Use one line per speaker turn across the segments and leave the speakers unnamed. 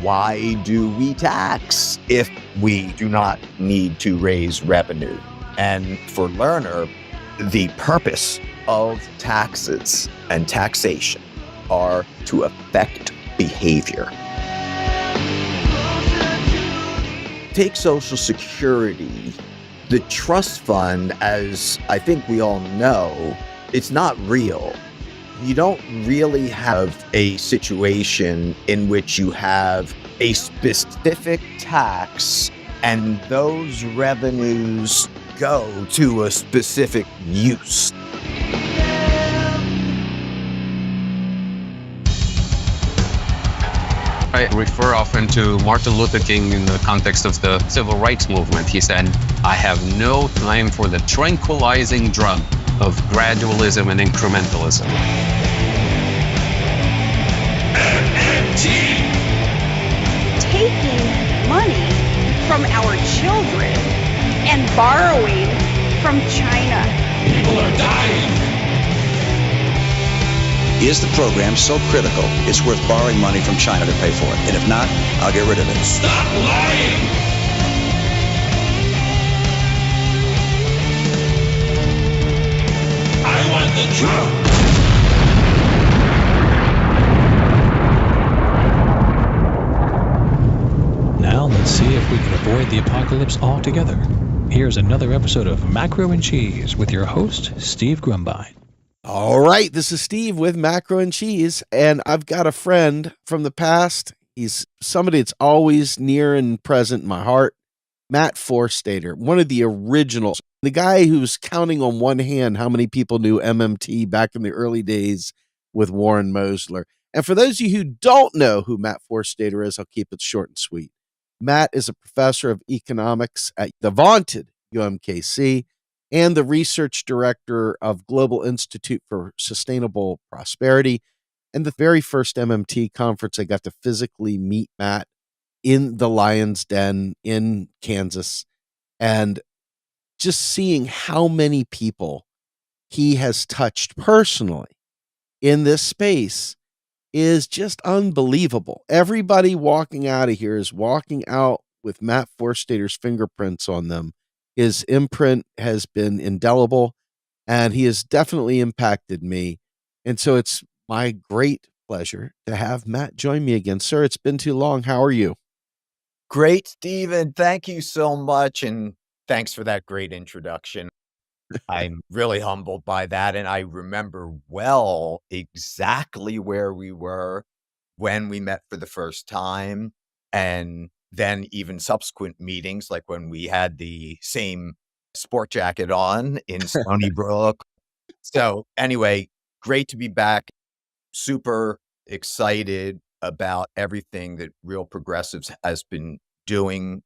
why do we tax if we do not need to raise revenue? And for Lerner, the purpose of taxes and taxation are to affect behavior. Take Social Security. The trust fund, as I think we all know, it's not real. You don't really have a situation in which you have a specific tax and those revenues go to a specific use.
I refer often to Martin Luther King in the context of the civil rights movement. He said, "I have no time for the tranquilizing drug of gradualism and incrementalism."
MMT! Taking money from our children and borrowing from China.
People are dying.
Is the program so critical it's worth borrowing money from China to pay for it? And if not, I'll get rid of it.
Stop lying! I want the truth!
Now let's see if we can avoid the apocalypse altogether. Here's another episode of Macro and Cheese with your host, Steve Grumbine.
All right, this is Steve with Macro and Cheese, and I've got a friend from the past. He's somebody that's always near and present in my heart, Matt Forstater, one of the originals, the guy who's counting on one hand how many people knew MMT back in the early days with Warren Mosler. And for those of you who don't know who Matt Forstater is, I'll keep it short and sweet. Matt is a professor of economics at the vaunted UMKC and the research director of Global Institute for Sustainable Prosperity. And the very first MMT conference, I got to physically meet Matt in the Lion's Den in Kansas, and just seeing how many people he has touched personally in this space is just unbelievable. Everybody walking out of here is walking out with Matt Forstater's fingerprints on them. His imprint has been indelible, and he has definitely impacted me. And so it's my great pleasure to have Matt join me again. Sir, it's been too long. How are you?
Great, Stephen. Thank you so much. And thanks for that great introduction. I'm really humbled by that. And I remember well exactly where we were when we met for the first time. And then even subsequent meetings, like when we had the same sport jacket on in Stony Brook. So anyway, great to be back. Super excited about everything that Real Progressives has been doing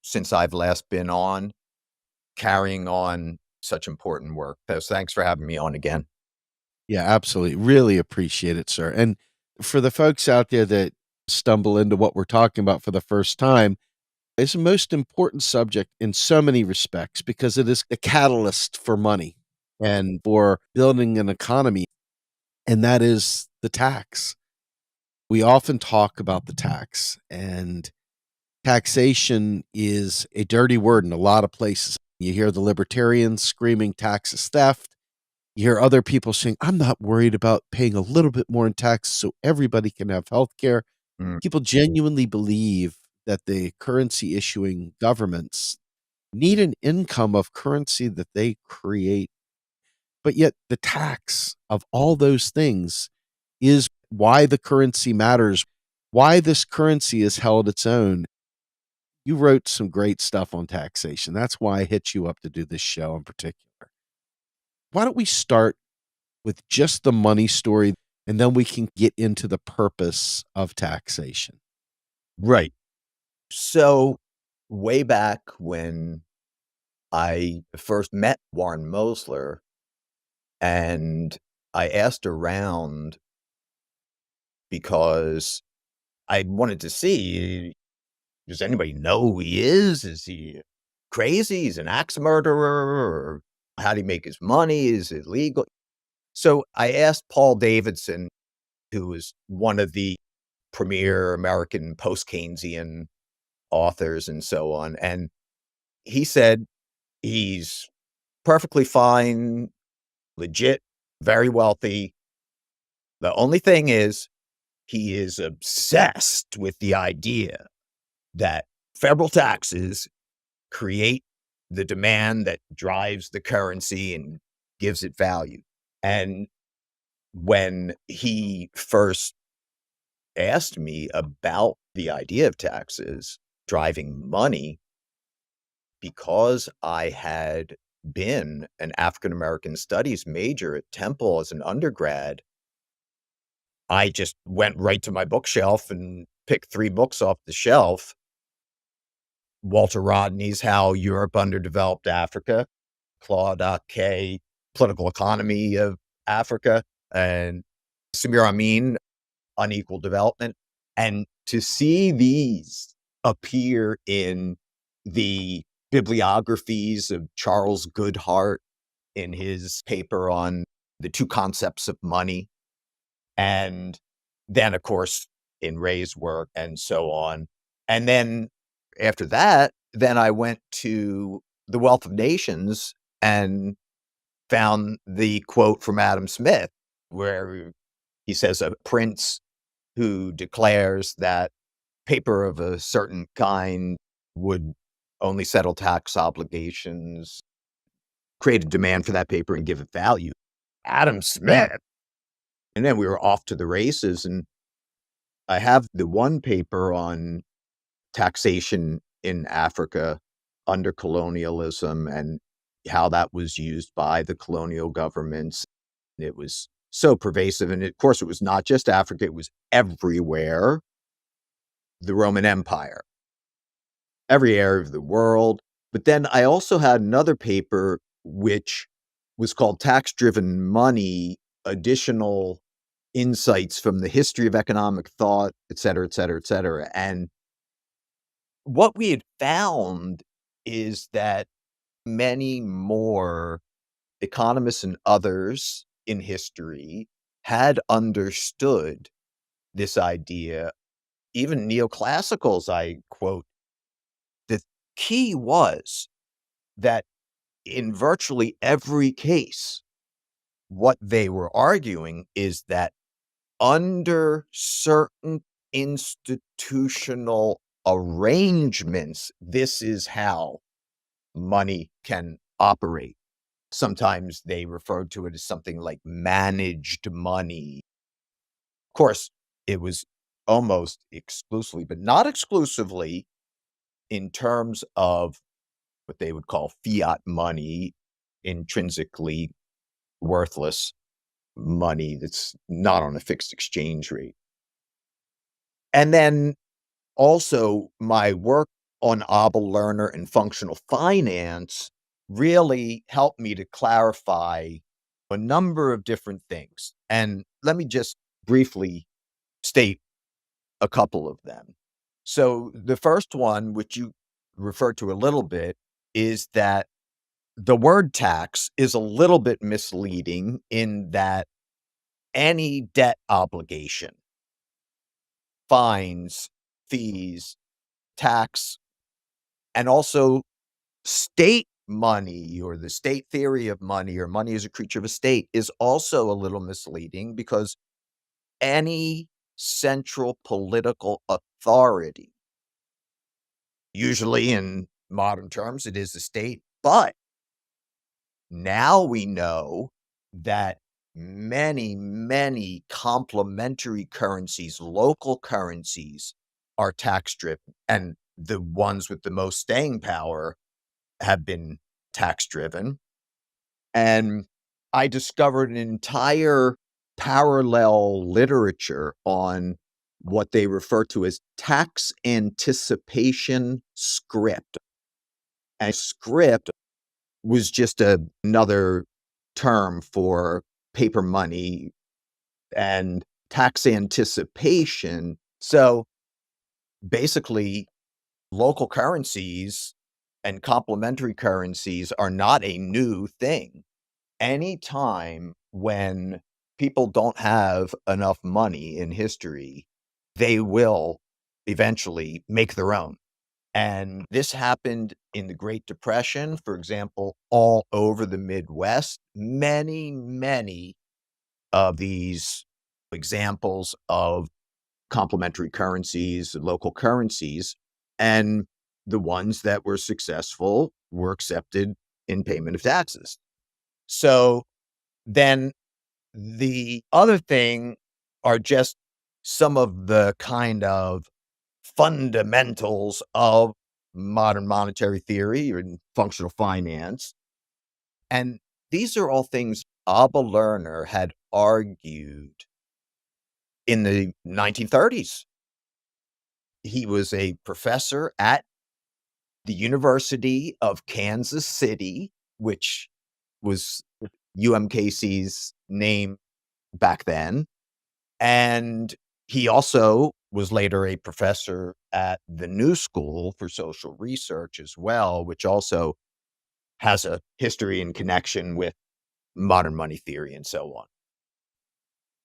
since I've last been on, carrying on such important work. So thanks for having me on again.
Yeah, absolutely. Really appreciate it, sir. And for the folks out there that stumble into what we're talking about for the first time, it's the most important subject in so many respects because it is a catalyst for money and for building an economy, and that is the tax. We often talk about the tax, and taxation is a dirty word in a lot of places. You hear the libertarians screaming tax is theft. You hear other people saying, I'm not worried about paying a little bit more in taxes so everybody can have health care. People genuinely believe that the currency issuing governments need an income of currency that they create. But yet the tax of all those things is why the currency matters, why this currency is held its own. You wrote some great stuff on taxation. That's why I hit you up to do this show in particular. Why don't we start with just the money story, and then we can get into the purpose of taxation.
Right. So way back when I first met Warren Mosler, and I asked around because I wanted to see, does anybody know who he is? Is he crazy? He's an axe murderer? Or how do he make his money? Is it legal? So I asked Paul Davidson, who was one of the premier American post-Keynesian authors and so on. And he said he's perfectly fine, legit, very wealthy. The only thing is he is obsessed with the idea that federal taxes create the demand that drives the currency and gives it value. And when he first asked me about the idea of taxes driving money, because I had been an African American studies major at Temple as an undergrad, I just went right to my bookshelf and picked 3 books off the shelf. Walter Rodney's How Europe Underdeveloped Africa, Claude Ake, Political Economy of Africa, and Samir Amin, Unequal Development. And to see these appear in the bibliographies of Charles Goodhart in his paper on the 2 concepts of money, and then, of course, in Ray's work and so on. And then after that, then I went to The Wealth of Nations and found the quote from Adam Smith, where he says a prince who declares that paper of a certain kind would only settle tax obligations, create a demand for that paper and give it value. Adam Smith. And then we were off to the races. And I have the one paper on taxation in Africa under colonialism and how that was used by the colonial governments. It was so pervasive. And of course, it was not just Africa, it was everywhere. The Roman Empire, every area of the world. But then I also had another paper which was called Tax Driven Money, Additional Insights from the History of Economic Thought, et cetera, et cetera, et cetera. And what we had found is that many more economists and others in history had understood this idea. Even neoclassicals, I quote, the key was that in virtually every case, what they were arguing is that under certain institutional arrangements, this is how money can operate. Sometimes they referred to it as something like managed money. Of course, it was almost exclusively, but not exclusively, in terms of what they would call fiat money, intrinsically worthless money that's not on a fixed exchange rate. And then also my work on Abel Lerner and functional finance really helped me to clarify a number of different things. And let me just briefly state a couple of them. So the first one, which you referred to a little bit, is that the word tax is a little bit misleading in that any debt obligation, fines, fees, tax, and also state money or the state theory of money or money as a creature of a state is also a little misleading, because any central political authority, usually in modern terms, it is the state, but now we know that many, many complementary currencies, local currencies, are tax driven, and the ones with the most staying power have been tax driven. And I discovered an entire parallel literature on what they refer to as tax anticipation script. And script was just another term for paper money and tax anticipation. So basically, local currencies and complementary currencies are not a new thing. Anytime when people don't have enough money in history, they will eventually make their own. And this happened in the Great Depression, for example, all over the Midwest. Many, many of these examples of complementary currencies, local currencies, and the ones that were successful were accepted in payment of taxes. So then the other thing are just some of the kind of fundamentals of modern monetary theory and functional finance. And these are all things Abba Lerner had argued in the 1930s. He was a professor at the University of Kansas City, which was UMKC's name back then. And he also was later a professor at the New School for Social Research as well, which also has a history and connection with modern money theory and so on.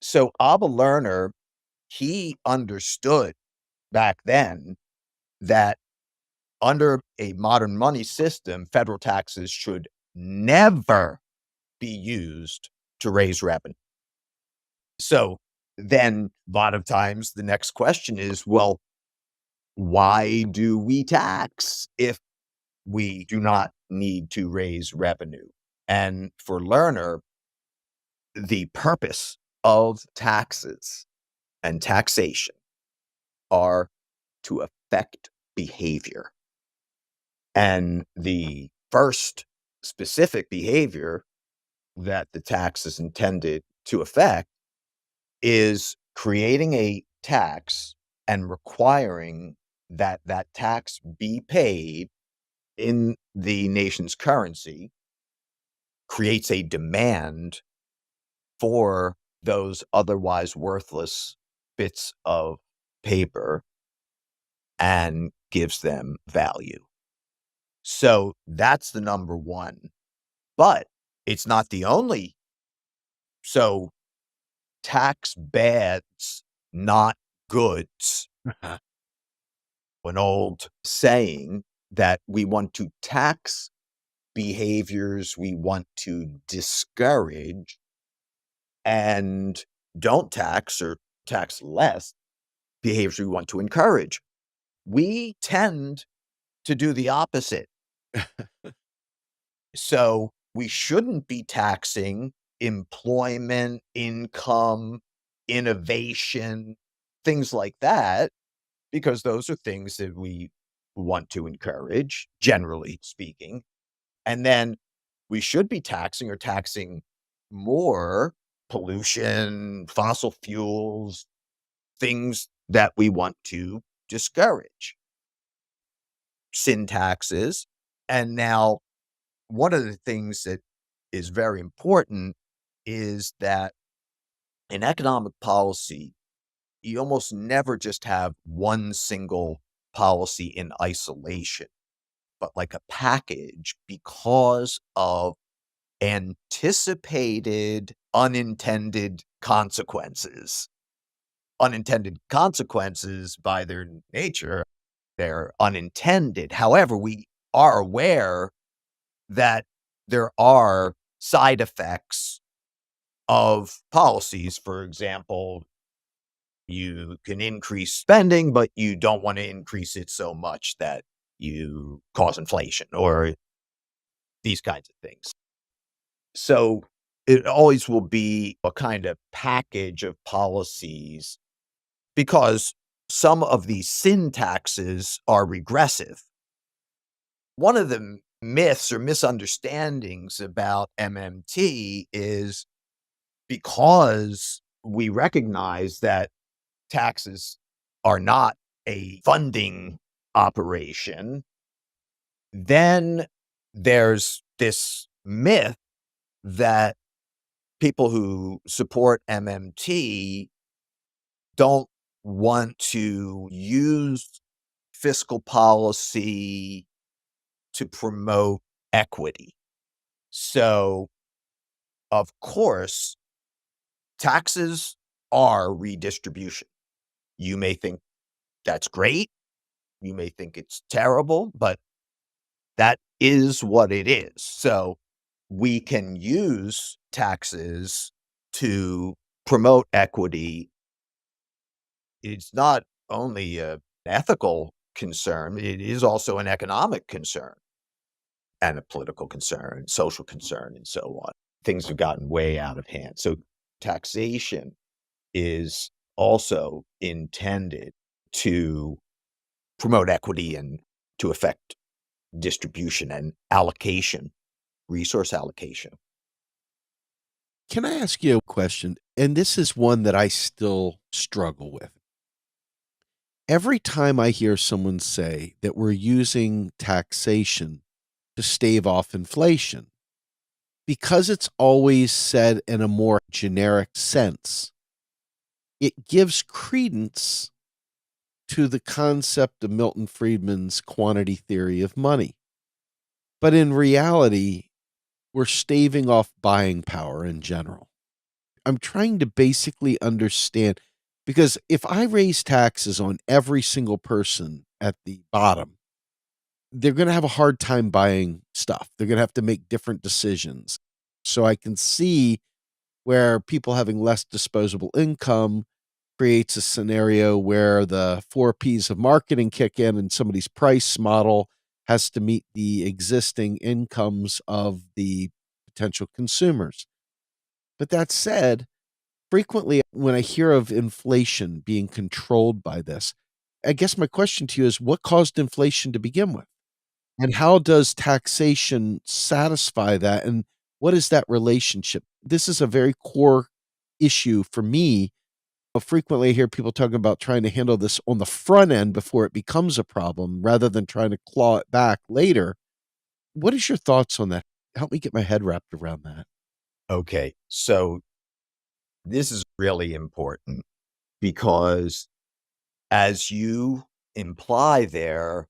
So Abba Lerner, he understood back then that under a modern money system, federal taxes should never be used to raise revenue. So then a lot of times the next question is, well, why do we tax if we do not need to raise revenue? And for Lerner, the purpose of taxes and taxation are to affect behavior. And the first specific behavior that the tax is intended to affect is creating a tax and requiring that that tax be paid in the nation's currency, creates a demand for those otherwise worthless bits of paper and gives them value. So that's the number one. But it's not the only. So tax bads, not goods. An old saying that we want to tax behaviors we want to discourage, and don't tax or tax less behaviors we want to encourage. We tend to do the opposite. So we shouldn't be taxing employment, income, innovation, things like that, because those are things that we want to encourage, generally speaking. And then we should be taxing or taxing more pollution, fossil fuels, things that we want to discourage. Sin taxes. And now, one of the things that is very important is that in economic policy, you almost never just have one single policy in isolation, but like a package because of anticipated unintended consequences. Unintended consequences, by their nature, they're unintended. However, we are aware that there are side effects of policies. For example, you can increase spending, but you don't want to increase it so much that you cause inflation or these kinds of things. So it always will be a kind of package of policies because some of these sin taxes are regressive. One of the myths or misunderstandings about MMT is because we recognize that taxes are not a funding operation, then there's this myth that people who support MMT don't want to use fiscal policy to promote equity. So, of course, taxes are redistribution. You may think that's great. You may think it's terrible, but that is what it is. So we can use taxes to promote equity. It's not only an ethical concern, it is also an economic concern and a political concern, social concern, and so on. Things have gotten way out of hand. So taxation is also intended to promote equity and to affect distribution and allocation, resource allocation.
Can I ask you a question? And this is one that I still struggle with. Every time I hear someone say that we're using taxation to stave off inflation, because it's always said in a more generic sense, it gives credence to the concept of Milton Friedman's quantity theory of money. But in reality, we're staving off buying power in general. I'm trying to basically understand, because if I raise taxes on every single person at the bottom, they're going to have a hard time buying stuff. They're going to have to make different decisions. So I can see where people having less disposable income creates a scenario where the 4Ps of marketing kick in and somebody's price model has to meet the existing incomes of the potential consumers. But that said, frequently when I hear of inflation being controlled by this, I guess my question to you is, what caused inflation to begin with? And how does taxation satisfy that? And what is that relationship? This is a very core issue for me. Frequently I hear people talking about trying to handle this on the front end before it becomes a problem rather than trying to claw it back later. What is your thoughts on that? Help me get my head wrapped around that.
Okay, so this is really important because, as you imply there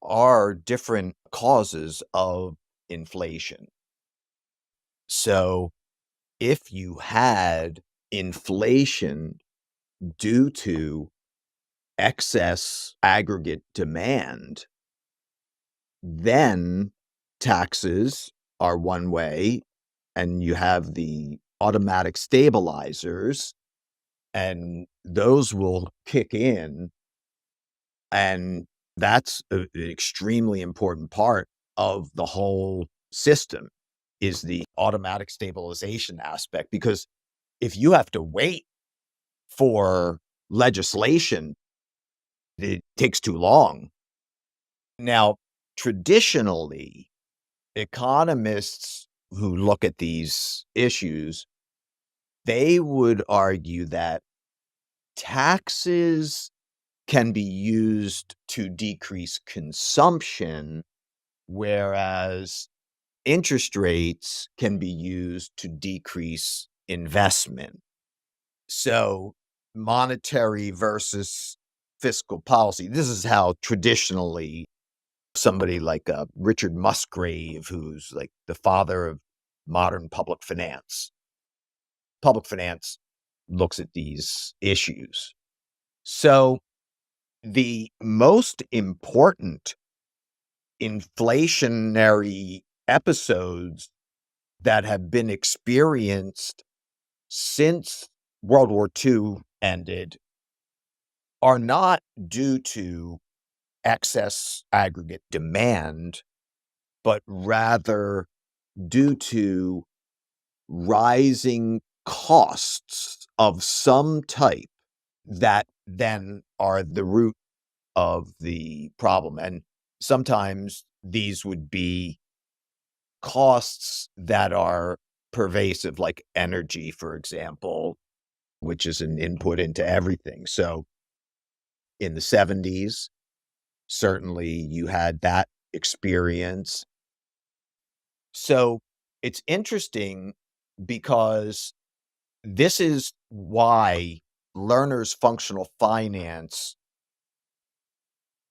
are different causes of inflation. So if you had inflation due to excess aggregate demand, then taxes are one way, and you have the automatic stabilizers, and those will kick in. And that's an extremely important part of the whole system, is the automatic stabilization aspect. Because if you have to wait for legislation, it takes too long. Now, traditionally, economists who look at these issues, they would argue that taxes can be used to decrease consumption, whereas interest rates can be used to decrease investment. So monetary versus fiscal policy. This is how traditionally somebody like Richard Musgrave, who's like the father of modern public finance looks at these issues. So the most important inflationary episodes that have been experienced since World War II ended are not due to excess aggregate demand, but rather due to rising costs of some type that then are the root of the problem. And sometimes these would be costs that are pervasive, like energy, for example, which is an input into everything. So in the 70s, certainly you had that experience. So it's interesting because this is why Lerner's functional finance,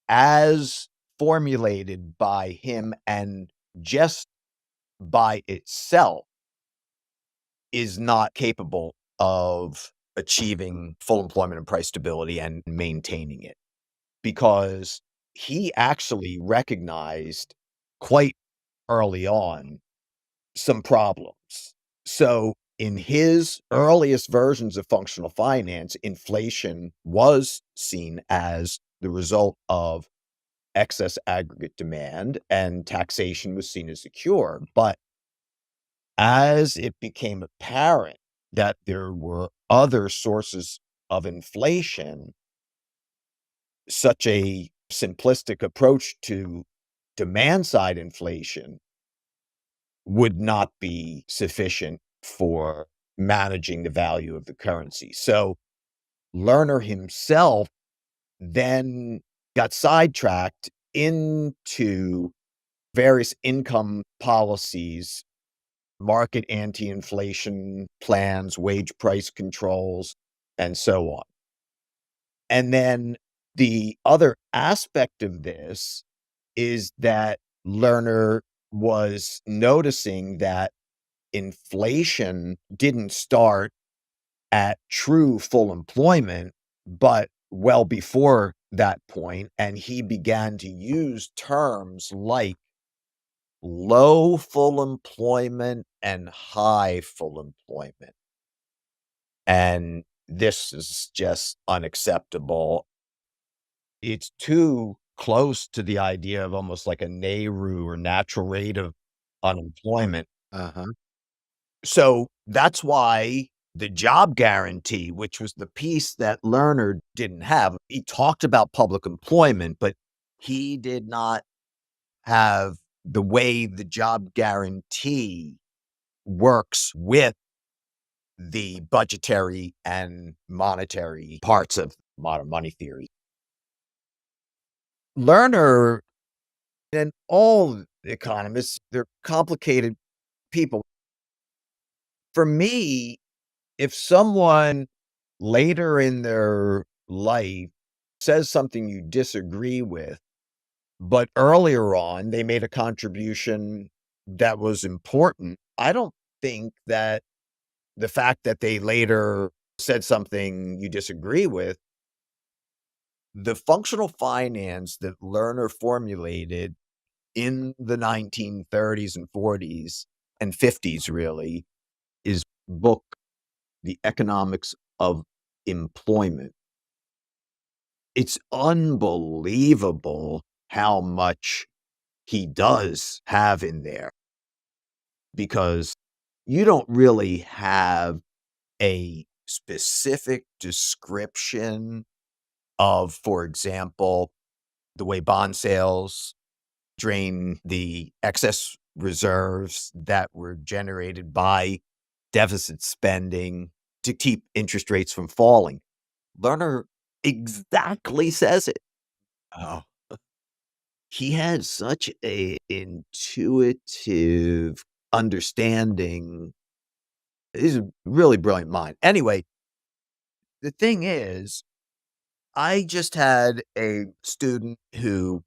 as formulated by him and just by itself, is not capable of achieving full employment and price stability and maintaining it, because he actually recognized quite early on some problems. So in his earliest versions of functional finance, inflation was seen as the result of excess aggregate demand, and taxation was seen as a cure. But as it became apparent that there were other sources of inflation, such a simplistic approach to demand side inflation would not be sufficient for managing the value of the currency. So Lerner himself then got sidetracked into various income policies, market anti-inflation plans, wage price controls, and so on. And then the other aspect of this is that Lerner was noticing that inflation didn't start at true full employment, but well before that point. And he began to use terms like low full employment and high full employment. And this is just unacceptable. It's too close to the idea of almost like a NAIRU or natural rate of unemployment.
Uh-huh.
So that's why the job guarantee, which was the piece that Lerner didn't have, he talked about public employment, but he did not have the way the job guarantee works with the budgetary and monetary parts of modern money theory. Lerner and all economists, they're complicated people. For me, if someone later in their life says something you disagree with, but earlier on they made a contribution that was important, I don't think that the fact that they later said something you disagree with, the functional finance that Lerner formulated in the 1930s and 40s and 50s really is book The Economics of Employment. It's unbelievable how much he does have in there, because you don't really have a specific description of, for example, the way bond sales drain the excess reserves that were generated by deficit spending to keep interest rates from falling. Lerner exactly says it.
Oh.
He had such a intuitive understanding. He's a really brilliant mind. Anyway, the thing is, I just had a student who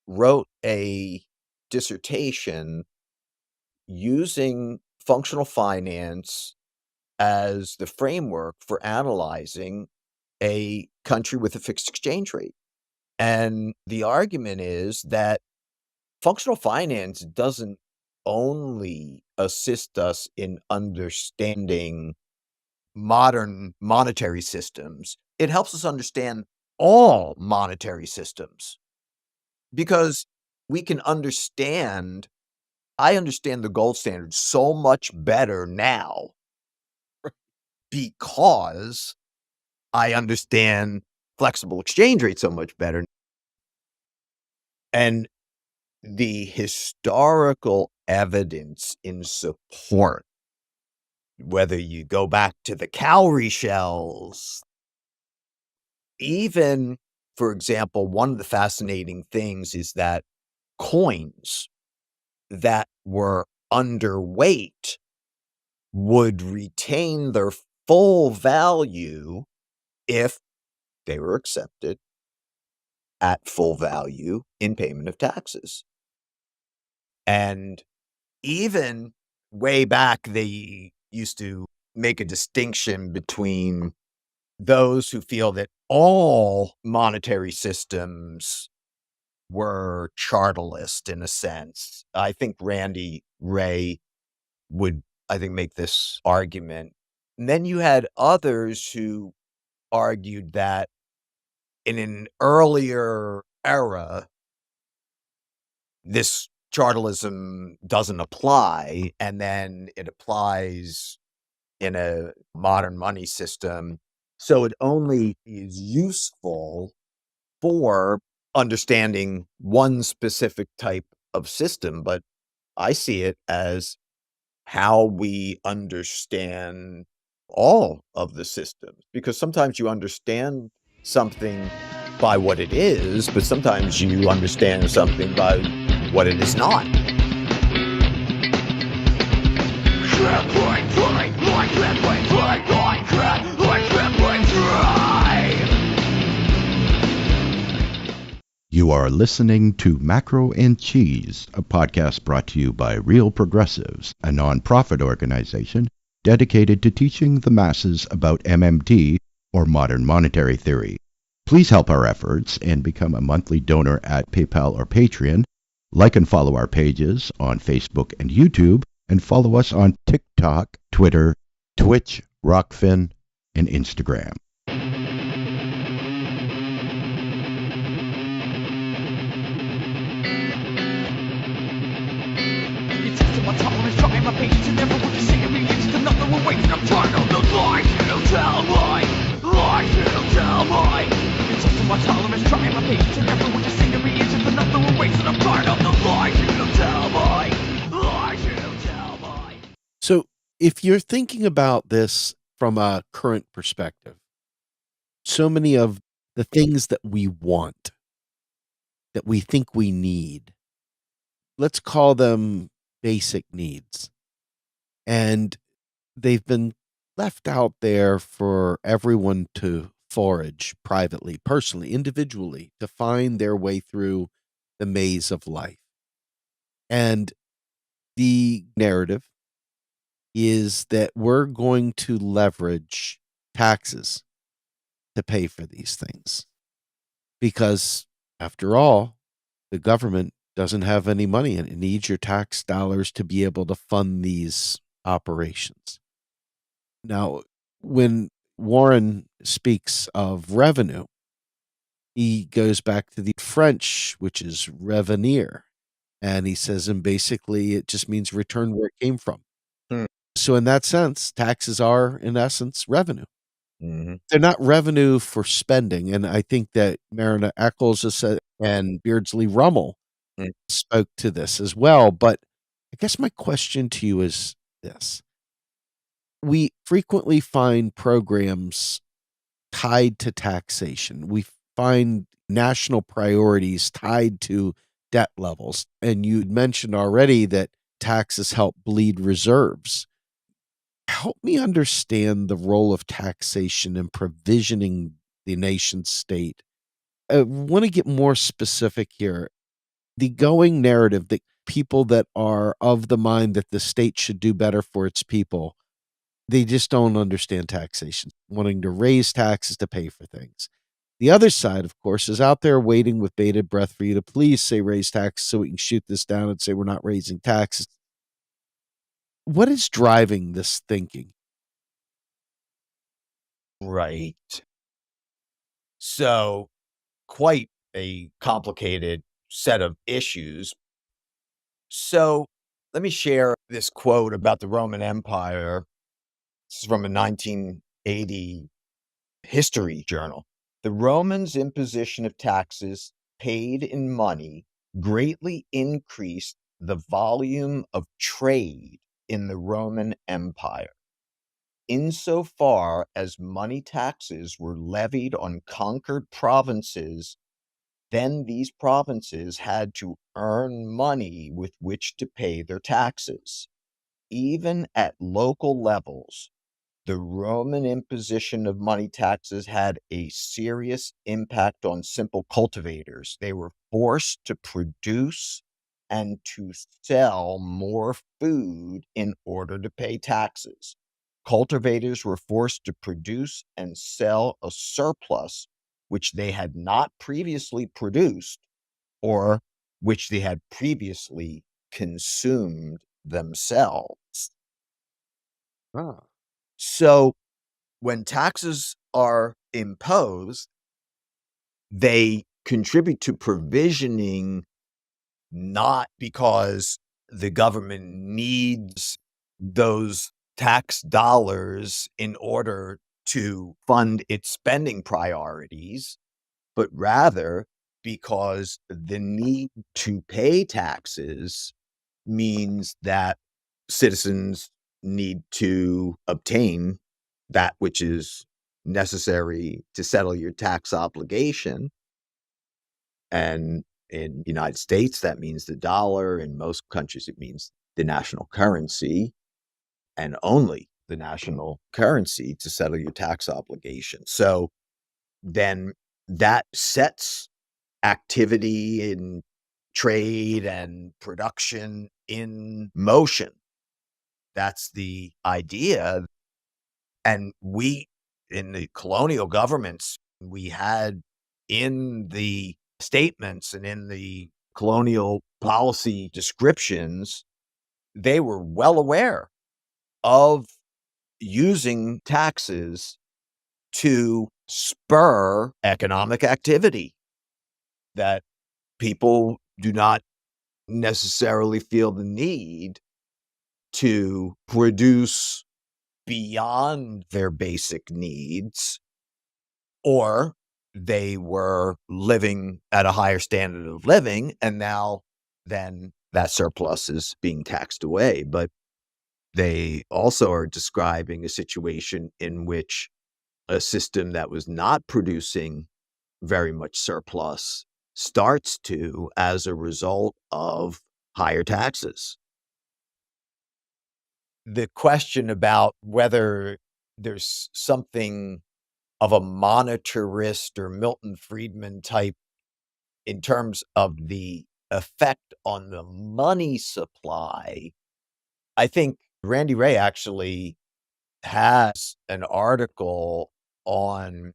wrote a dissertation using functional finance as the framework for analyzing a country with a fixed exchange rate. And the argument is that functional finance doesn't only assist us in understanding modern monetary systems, it helps us understand all monetary systems, because we can understand, I understand the gold standard so much better now because I understand flexible exchange rate so much better. And the historical evidence in support, whether you go back to the cowrie shells, even, for example, one of the fascinating things is that coins that were underweight would retain their full value if they were accepted at full value in payment of taxes. And even way back, they used to make a distinction between those who feel that all monetary systems were chartalist in a sense. I think Randy Ray would, make this argument. And then you had others who argued that in an earlier era, this chartalism doesn't apply, and then it applies in a modern money system. So it only is useful for understanding one specific type of system. But I see it as how we understand all of the systems, because sometimes you understand something by what it is, but sometimes you understand something by what it is not.
You are listening to Macro and Cheese, a podcast brought to you by Real Progressives, a nonprofit organization dedicated to teaching the masses about MMT, or modern monetary theory. Please help our efforts and become a monthly donor at PayPal or Patreon. Like and follow our pages on Facebook and YouTube, and follow us on TikTok, Twitter, Twitch, Rockfin, and Instagram.
So if you're thinking about this from a current perspective, so many of the things that we want, that we think we need, let's call them basic needs. And they've been left out there for everyone to forage privately, personally, individually, to find their way through the maze of life. And the narrative is that we're going to leverage taxes to pay for these things. Because, after all, the government doesn't have any money and it needs your tax dollars to be able to fund these operations. Now, when Warren speaks of revenue, he goes back to the French, which is revenir. And he says, and basically it just means return where it came from.
Hmm.
So in that sense, taxes are, in essence, revenue.
Mm-hmm.
They're not revenue for spending. And I think that Marina Eccles has said, and Beardsley Rummel spoke to this as well. But I guess my question to you is this. We frequently find programs tied to taxation. We find national priorities tied to debt levels. And you mentioned already that taxes help bleed reserves. Help me understand the role of taxation in provisioning the nation state. I want to get more specific here. The going narrative that people that are of the mind that the state should do better for its people, they just don't understand taxation, wanting to raise taxes to pay for things. The other side, of course, is out there waiting with bated breath for you to please say raise taxes so we can shoot this down and say we're not raising taxes. What is driving this thinking?
Right. So, quite a complicated set of issues. So, let me share this quote about the Roman Empire. This is from a 1980 history journal. The Romans' imposition of taxes paid in money greatly increased the volume of trade in the Roman Empire. Insofar as money taxes were levied on conquered provinces, then these provinces had to earn money with which to pay their taxes. Even at local levels, the Roman imposition of money taxes had a serious impact on simple cultivators. They were forced to produce and to sell more food in order to pay taxes. cultivators were forced to produce and sell a surplus which they had not previously produced or which they had previously consumed themselves.
Ah.
So when taxes are imposed, they contribute to provisioning not because the government needs those tax dollars in order to fund its spending priorities, but rather because the need to pay taxes means that citizens need to obtain that which is necessary to settle your tax obligation. And in the United States, that means the dollar. In most countries, it means the national currency and only the national currency to settle your tax obligation. So then that sets activity in trade and production in motion. That's the idea. And we, in the colonial governments, we had in the statements and in the colonial policy descriptions, they were well aware of using taxes to spur economic activity, that people do not necessarily feel the need to produce beyond their basic needs, or they were living at a higher standard of living, and now then that surplus is being taxed away. But they also are describing a situation in which a system that was not producing very much surplus starts to as a result of higher taxes. The question about whether there's something of a monetarist or Milton Friedman type in terms of the effect on the money supply, I think Randy Ray actually has an article on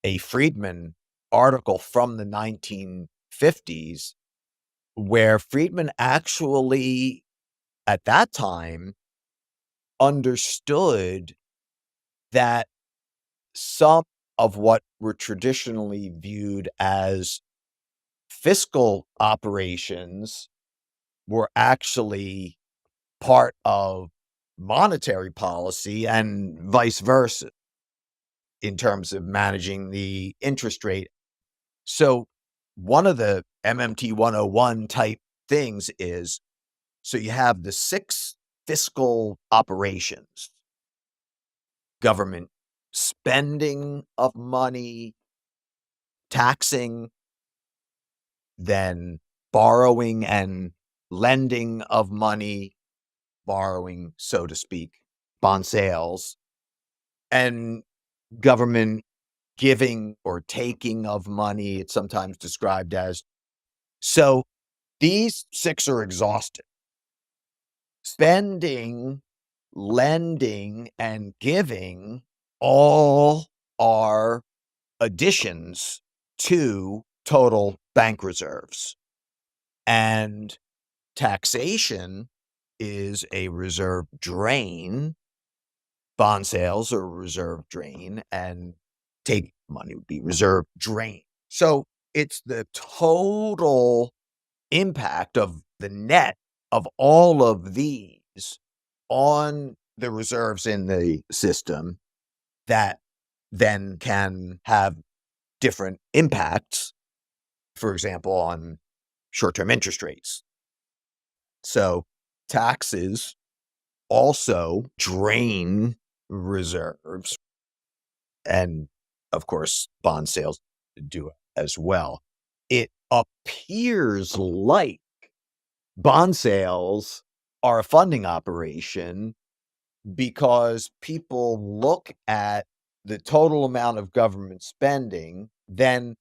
a Friedman article from the 1950s where Friedman actually, at that time, understood that some of what were traditionally viewed as fiscal operations were actually part of monetary policy and vice versa in terms of managing the interest rate. So one of the MMT 101 type things is, so you have the 6 fiscal operations: government spending of money, taxing, then borrowing and lending of money, borrowing, so to speak, bond sales, and government giving or taking of money. It's sometimes described as. So these 6 are exhausted. Spending, lending, and giving all are additions to total bank reserves. And taxation is a reserve drain. Bond sales are a reserve drain, and take money would be reserve drain. So it's the total impact of the net of all of these on the reserves in the system that then can have different impacts, for example, on short-term interest rates. So taxes also drain reserves, and of course, bond sales do it as well. It appears like bond sales are a funding operation because people look at the total amount of government spending, then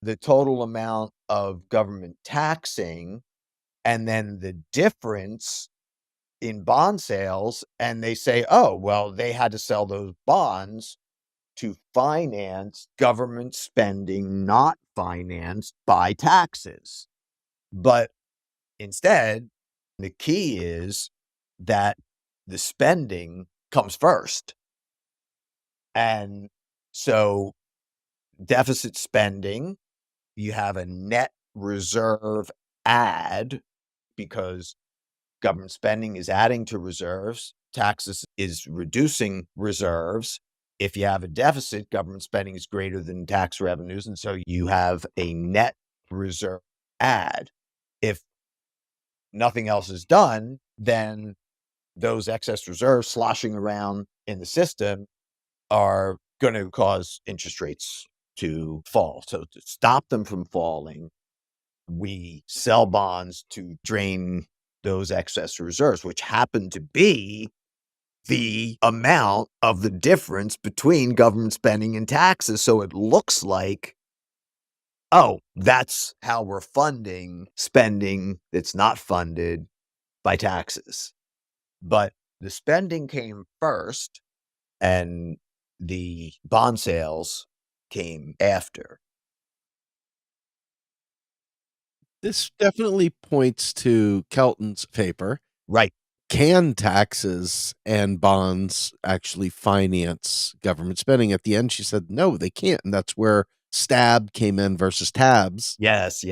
the total amount of government taxing, and then the difference in bond sales, and they say, oh, well, they had to sell those bonds to finance government spending not financed by taxes. But instead, the key is that the spending comes first. And so deficit spending, you have a net reserve add because government spending is adding to reserves, taxes is reducing reserves. If you have a deficit, government spending is greater than tax revenues, and so you have a net reserve add. If nothing else is done, then those excess reserves sloshing around in the system are going to cause interest rates to fall. So to stop them from falling, we sell bonds to drain those excess reserves, which happen to be the amount of the difference between government spending and taxes. So it looks like, oh, that's how we're funding spending that's not funded by taxes. But the spending came first and the bond sales came after.
This definitely points to Kelton's paper.
Right.
Can taxes and bonds actually finance government spending? At the end, she said, no, they can't. And that's where STAB came in versus TABS.
Yes.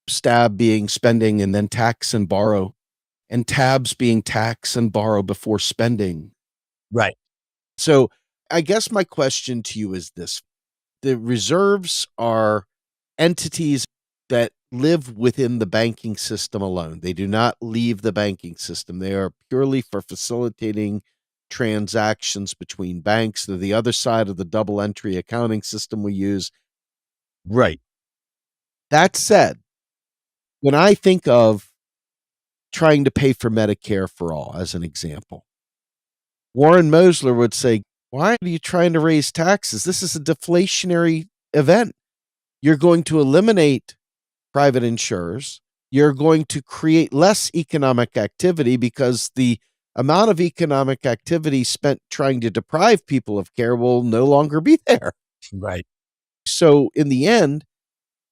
STAB being spending and then tax and borrow, and TABS being tax and borrow before spending.
Right.
So I guess my question to you is this. The reserves are entities that live within the banking system alone. They do not leave the banking system. They are purely for facilitating transactions between banks. They're the other side of the double entry accounting system we use.
Right.
That said, when I think of trying to pay for Medicare for all, as an example, Warren Mosler would say, why are you trying to raise taxes? This is a deflationary event. You're going to eliminate private insurers. You're going to create less economic activity because the amount of economic activity spent trying to deprive people of care will no longer be there.
Right.
So in the end,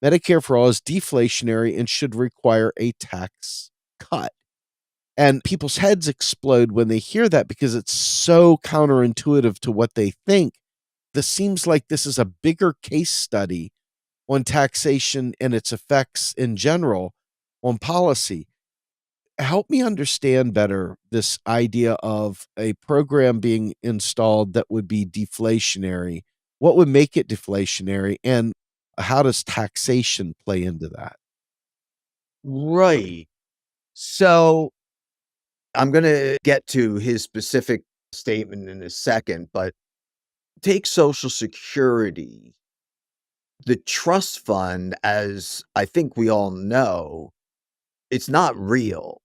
Medicare for all is deflationary and should require a tax cut. And people's heads explode when they hear that because it's so counterintuitive to what they think. This seems like this is a bigger case study on taxation and its effects in general on policy. Help me understand better this idea of a program being installed that would be deflationary. What would make it deflationary, and how does taxation play into that?
Right. So I'm going to get to his specific statement in a second, but take Social Security. The trust fund, as I think we all know, it's not real.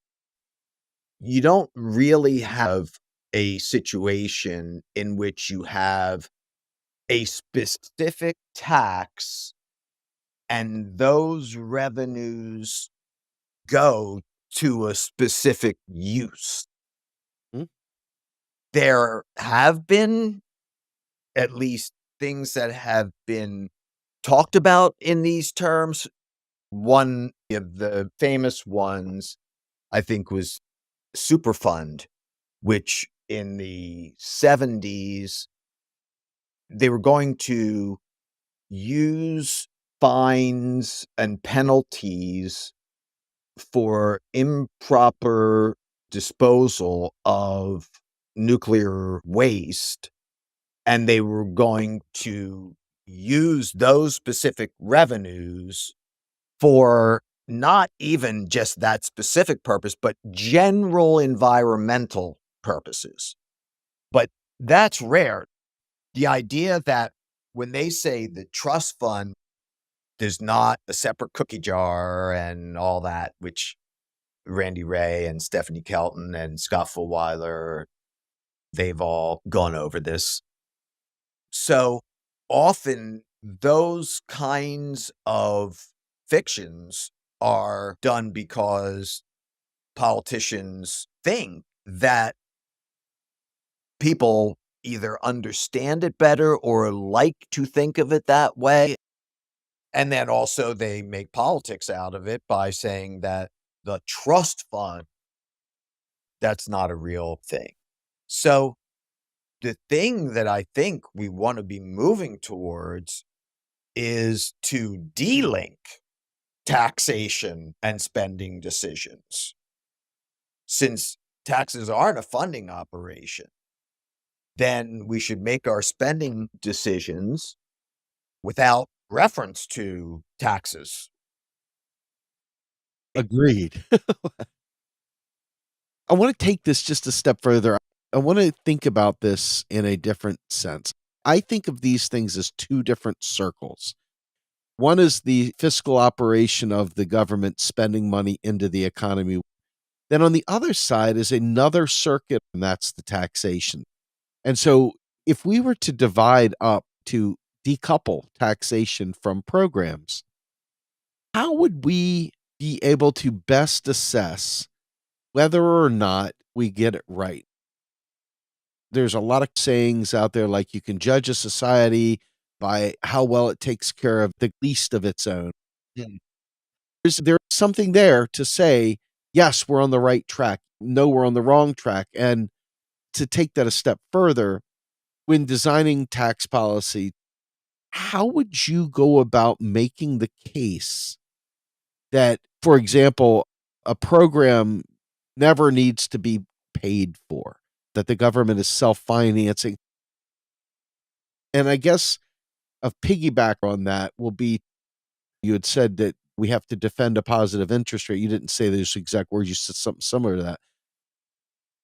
You don't really have a situation in which you have a specific tax and those revenues go to a specific use.
Hmm.
There have been at least things that have been talked about in these terms. One of the famous ones, I think, was Superfund, which in the 70s, they were going to use fines and penalties for improper disposal of nuclear waste. And they were going to use those specific revenues for not even just that specific purpose, but general environmental purposes. But that's rare. The idea that when they say the trust fund, there's not a separate cookie jar and all that, which Randy Ray and Stephanie Kelton and Scott Fulweiler, they've all gone over this. So often those kinds of fictions are done because politicians think that people either understand it better or like to think of it that way. And then also they make politics out of it by saying that the trust fund, that's not a real thing. So the thing that I think we want to be moving towards is to de-link taxation and spending decisions. Since taxes aren't a funding operation, then we should make our spending decisions without reference to taxes.
Agreed. I want to take this just a step further. I want to think about this in a different sense. I think of these things as two different circles. One is the fiscal operation of the government spending money into the economy. Then on the other side is another circuit, and that's the taxation. And so if we were to divide up to decouple taxation from programs, how would we be able to best assess whether or not we get it right? There's a lot of sayings out there like you can judge a society by how well it takes care of the least of its own.
Mm.
There's something there to say, yes, we're on the right track. No, we're on the wrong track. And to take that a step further, when designing tax policy, how would you go about making the case that, for example, a program never needs to be paid for, that the government is self-financing? And I guess a piggyback on that will be, you had said that we have to defend a positive interest rate. You didn't say those exact words. You said something similar to that.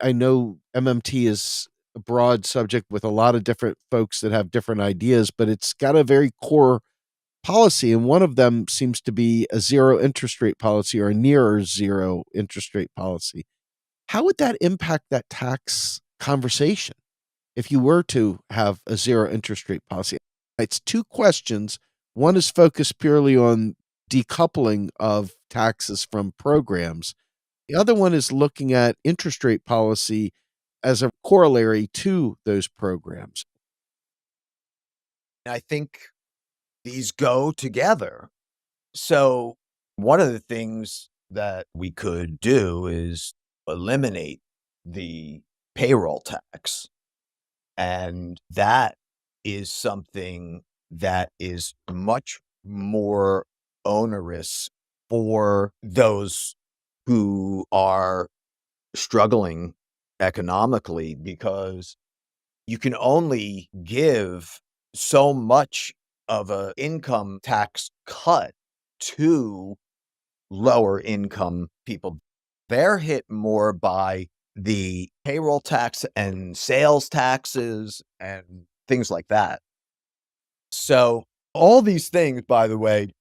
I know MMT is a broad subject with a lot of different folks that have different ideas, but it's got a very core policy. And one of them seems to be a zero interest rate policy or a near zero interest rate policy. How would that impact that tax conversation if you were to have a zero interest rate policy? It's two questions. One is focused purely on decoupling of taxes from programs. The other one is looking at interest rate policy as a corollary to those programs.
I think these go together. So one of the things that we could do is eliminate the payroll tax. And that is something that is much more onerous for those who are struggling economically, because you can only give so much of an income tax cut to lower income people. They're hit more by the payroll tax and sales taxes and things like that. So all these things, by the way,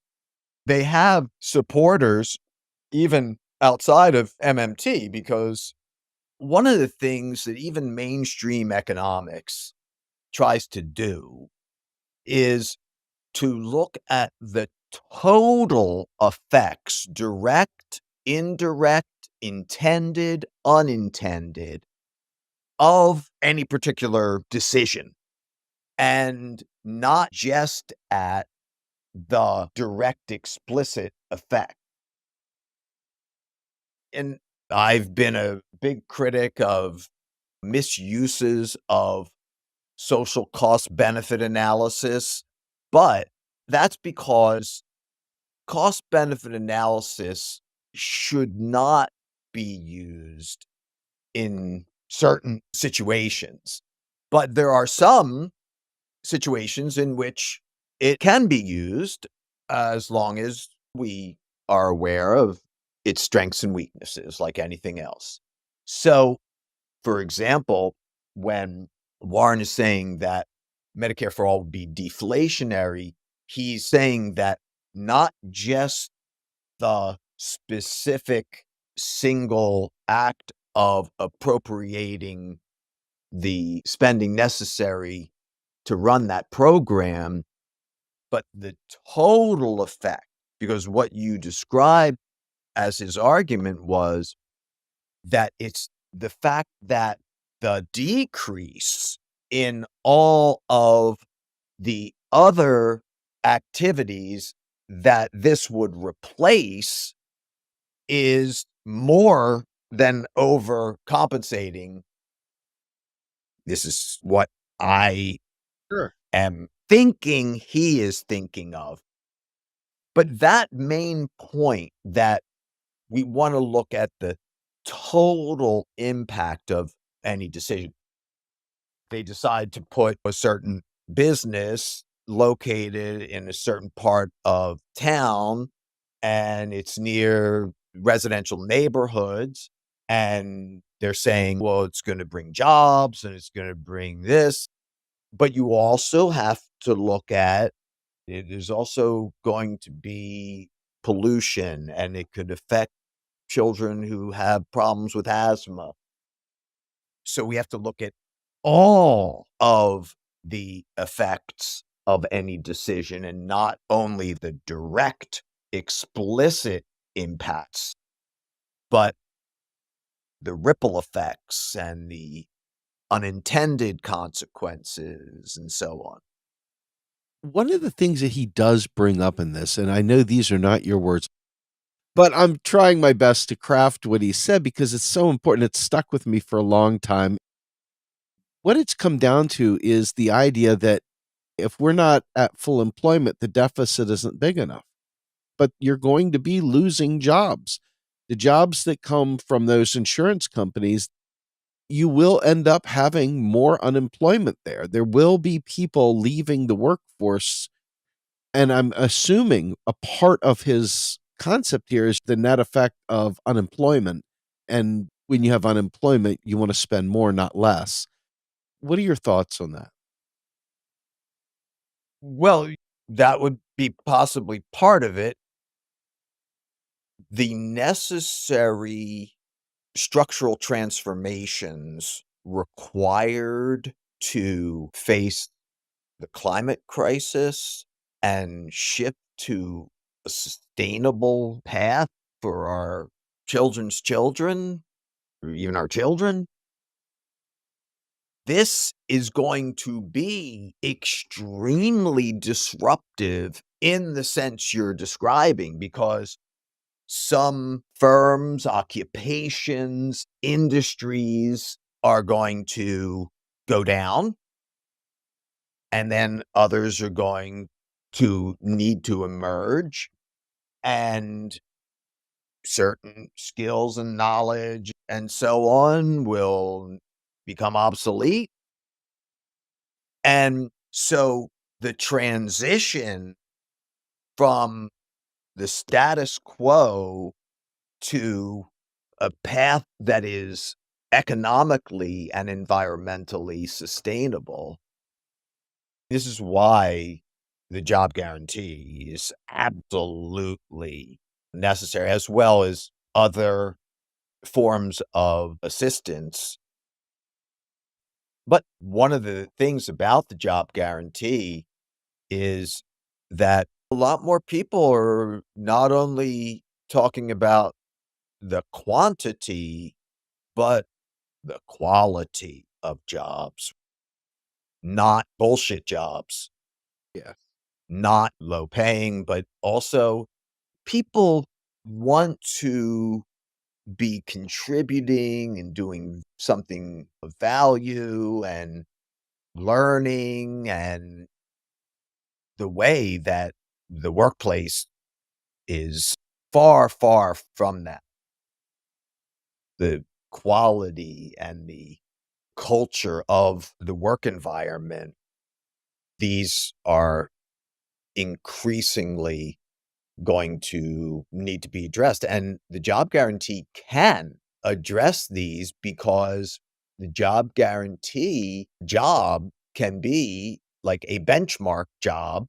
they have supporters even outside of MMT, because one of the things that even mainstream economics tries to do is to look at the total effects, direct, indirect, intended, unintended, of any particular decision, and not just at the direct, explicit effect. And I've been a big critic of misuses of social cost benefit analysis, but that's because cost benefit analysis should not be used in certain situations. But there are some situations in which it can be used, as long as we are aware of its strengths and weaknesses, like anything else. So, for example, when Warren is saying that Medicare for all would be deflationary, he's saying that not just the specific single act of appropriating the spending necessary to run that program, but the total effect. Because what you described as his argument was that it's the fact that the decrease in all of the other activities that this would replace is more than overcompensating. This is what I
Sure.
am thinking he is thinking of. But that main point that we want to look at the total impact of any decision. They decide to put a certain business located in a certain part of town, and it's near residential neighborhoods. And they're saying, well, it's going to bring jobs and it's going to bring this. But you also have to look at it is also going to be pollution, and it could affect children who have problems with asthma. So we have to look at all of the effects of any decision and not only the direct, explicit impacts, but the ripple effects and the unintended consequences and so on.
One of the things that he does bring up in this, and I know these are not your words, but I'm trying my best to craft what he said because it's so important. It's stuck with me for a long time. What it's come down to is the idea that if we're not at full employment, the deficit isn't big enough, but you're going to be losing jobs. The jobs that come from those insurance companies, you will end up having more unemployment there. There will be people leaving the workforce. And I'm assuming a part of his concept here is the net effect of unemployment. And when you have unemployment, you want to spend more, not less. What are your thoughts on that?
Well, that would be possibly part of it. The necessary structural transformations required to face the climate crisis and shift to a sustainable path for our children's children, or even our children. This is going to be extremely disruptive in the sense you're describing, because some firms, occupations, industries are going to go down, and then others are going to need to emerge, and certain skills and knowledge and so on will become obsolete. And so the transition from the status quo to a path that is economically and environmentally sustainable. This is why the job guarantee is absolutely necessary, as well as other forms of assistance. But one of the things about the job guarantee is that a lot more people are not only talking about the quantity, but the quality of jobs, not bullshit jobs,
Yeah.
not low paying, but also people want to be contributing and doing something of value and learning, and the way that the workplace is far, far from that. The quality and the culture of the work environment, these are increasingly going to need to be addressed. And the job guarantee can address these, because the job guarantee job can be like a benchmark job.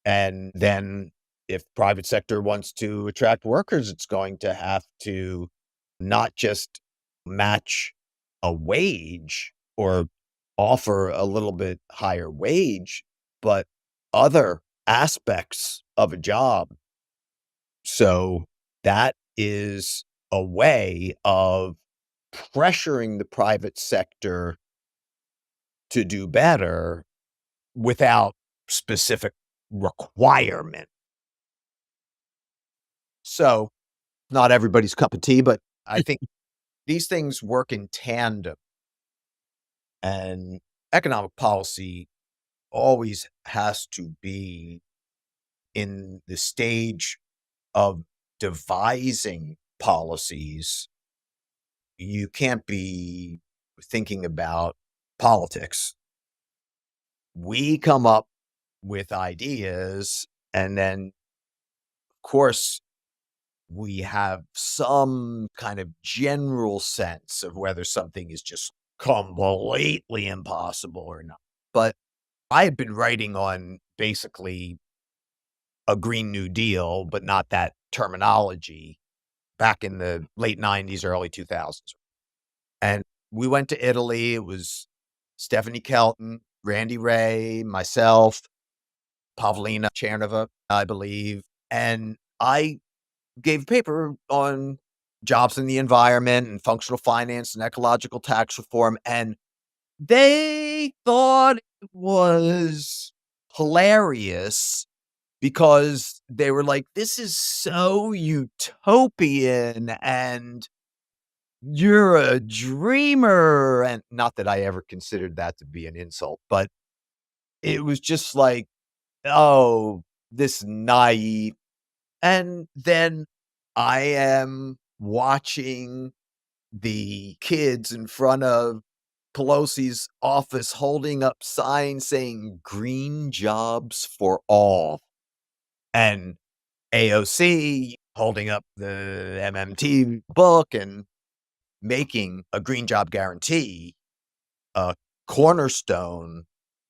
And then if private sector wants to attract workers, it's going to have to not just match a wage or offer a little bit higher wage, but other aspects of a job. So that is a way of pressuring the private sector to do better without specific requirement. So, not everybody's cup of tea, but I think these things work in tandem. And economic policy always has to be in the stage of devising policies. You can't be thinking about politics. We come up with ideas, and then, of course, we have some kind of general sense of whether something is just completely impossible or not. But I had been writing on basically a Green New Deal, but not that terminology, back in the late 90s, early 2000s. And we went to Italy. It was Stephanie Kelton, Randy Ray, myself, Pavlina, Tcherneva, I believe. And I gave a paper on jobs in the environment and functional finance and ecological tax reform. And they thought it was hilarious because they were like, this is so utopian and you're a dreamer. And not that I ever considered that to be an insult, but it was just like, oh, this naive. And then I am watching the kids in front of Pelosi's office holding up signs saying green jobs for all. And AOC holding up the MMT book and making a green job guarantee a cornerstone,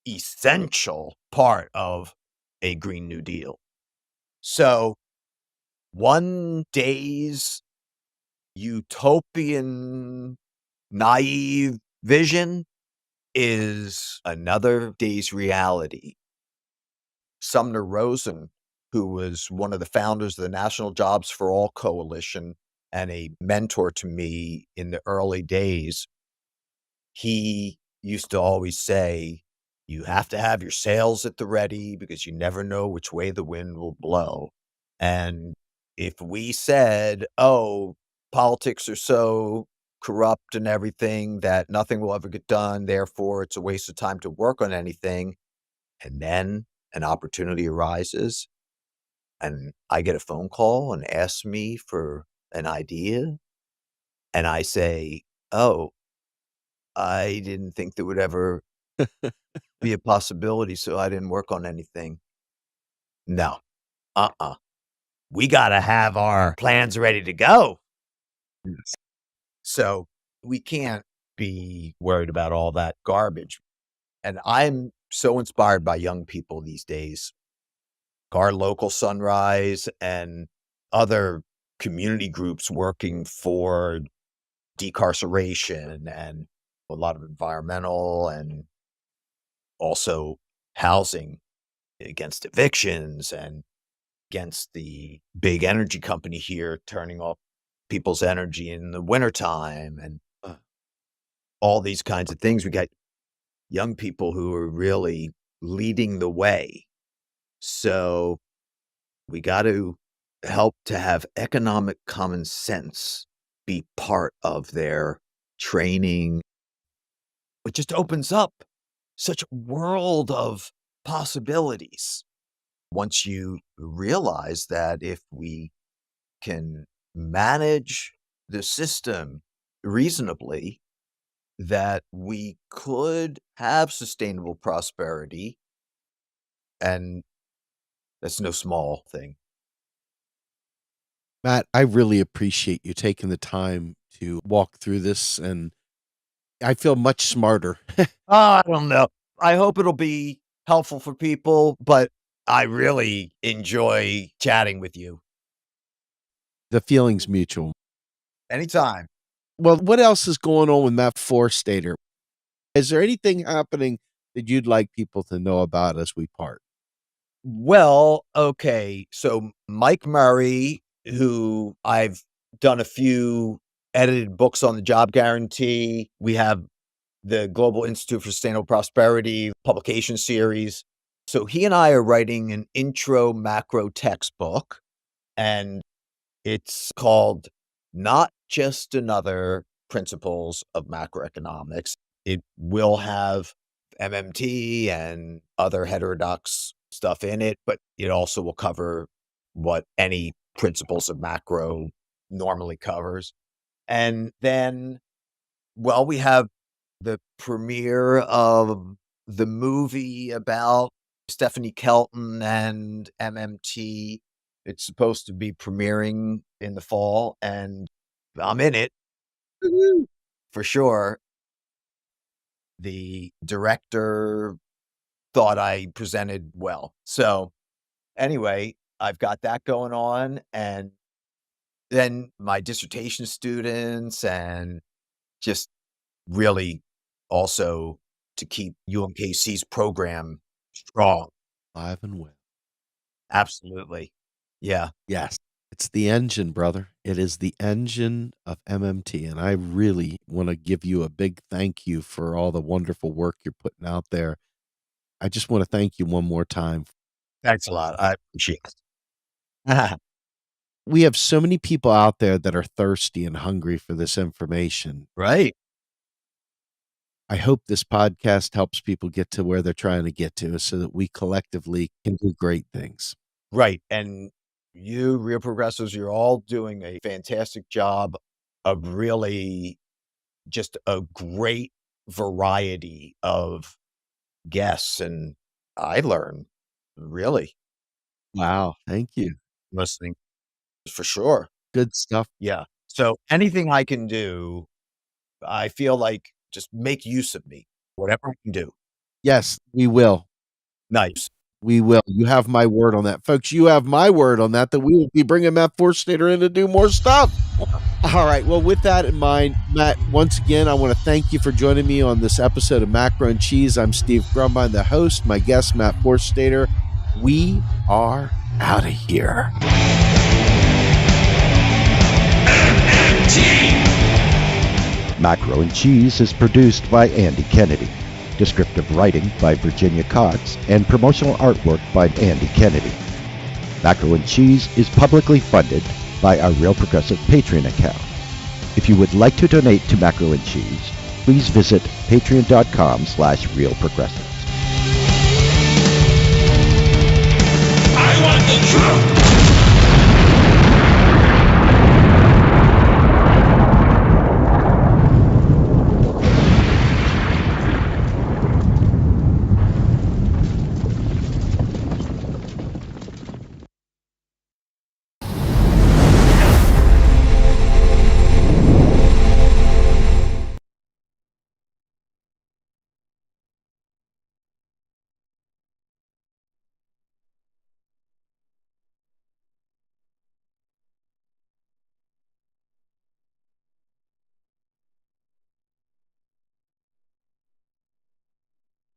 essential part of a Green New Deal. So one day's utopian, naive vision is another day's reality. Sumner Rosen, who was one of the founders of the National Jobs for All Coalition and a mentor to me in the early days, he used to always say, you have to have your sails at the ready because you never know which way the wind will blow. And if we said, oh, politics are so corrupt and everything that nothing will ever get done, therefore it's a waste of time to work on anything, and then an opportunity arises and I get a phone call and ask me for an idea, and I say, oh, I didn't think there would ever be a possibility, so I didn't work on anything. No. We gotta have our plans ready to go.
Yes.
So we can't be worried about all that garbage. And I'm so inspired by young people these days. Our local Sunrise and other community groups working for decarceration and a lot of environmental and also housing against evictions and against the big energy company here turning off people's energy in the wintertime and all these kinds of things. We got young people who are really leading the way. So we got to help to have economic common sense be part of their training. It just opens up such a world of possibilities. Once you realize that if we can manage the system reasonably, that we could have sustainable prosperity, and that's no small thing.
Matt, I really appreciate you taking the time to walk through this, and I feel much smarter.
I don't know. I hope it'll be helpful for people, but I really enjoy chatting with you.
The feeling's mutual.
Anytime.
Well, what else is going on with Matt Forstater? Is there anything happening that you'd like people to know about as we part?
Well, okay. So Mike Murray, who I've done a few edited books on the job guarantee. We have the Global Institute for Sustainable Prosperity publication series. So he and I are writing an intro macro textbook, and it's called Not Just Another Principles of Macroeconomics. It will have MMT and other heterodox stuff in it, but it also will cover what any principles of macro normally covers. And then, well, we have the premiere of the movie about Stephanie Kelton and MMT. It's supposed to be premiering in the fall, and I'm in it for sure. The director thought I presented well. So anyway, I've got that going on, and then my dissertation students, and just really also to keep UMKC's program strong.
Live and well.
Absolutely. Yeah.
Yes. It's the engine, brother. It is the engine of MMT. And I really want to give you a big thank you for all the wonderful work you're putting out there. I just want to thank you one more time.
Thanks a lot. I appreciate it.
We have so many people out there that are thirsty and hungry for this information.
Right.
I hope this podcast helps people get to where they're trying to get to so that we collectively can do great things.
Right. And you, Real Progressives, you're all doing a fantastic job of really just a great variety of guests. And I learn, really.
Wow. Thank you.
Listening. For sure.
Good stuff.
Yeah. So anything I can do, I feel like just make use of me, whatever I can do.
Yes, we will.
Nice.
We will. You have my word on that. Folks, you have my word on that we will be bringing Matt Forstater in to do more stuff. All right. Well, with that in mind, Matt, once again, I want to thank you for joining me on this episode of Macro and Cheese. I'm Steve Grumbine, the host. My guest, Matt Forstater. We are out of here.
Macro and Cheese is produced by Andy Kennedy. Descriptive writing by Virginia Cox and promotional artwork by Andy Kennedy. Macro and Cheese is publicly funded by our Real Progressive Patreon account. If you would like to donate to Macro and Cheese, please visit patreon.com/realprogressives.
I want the truth.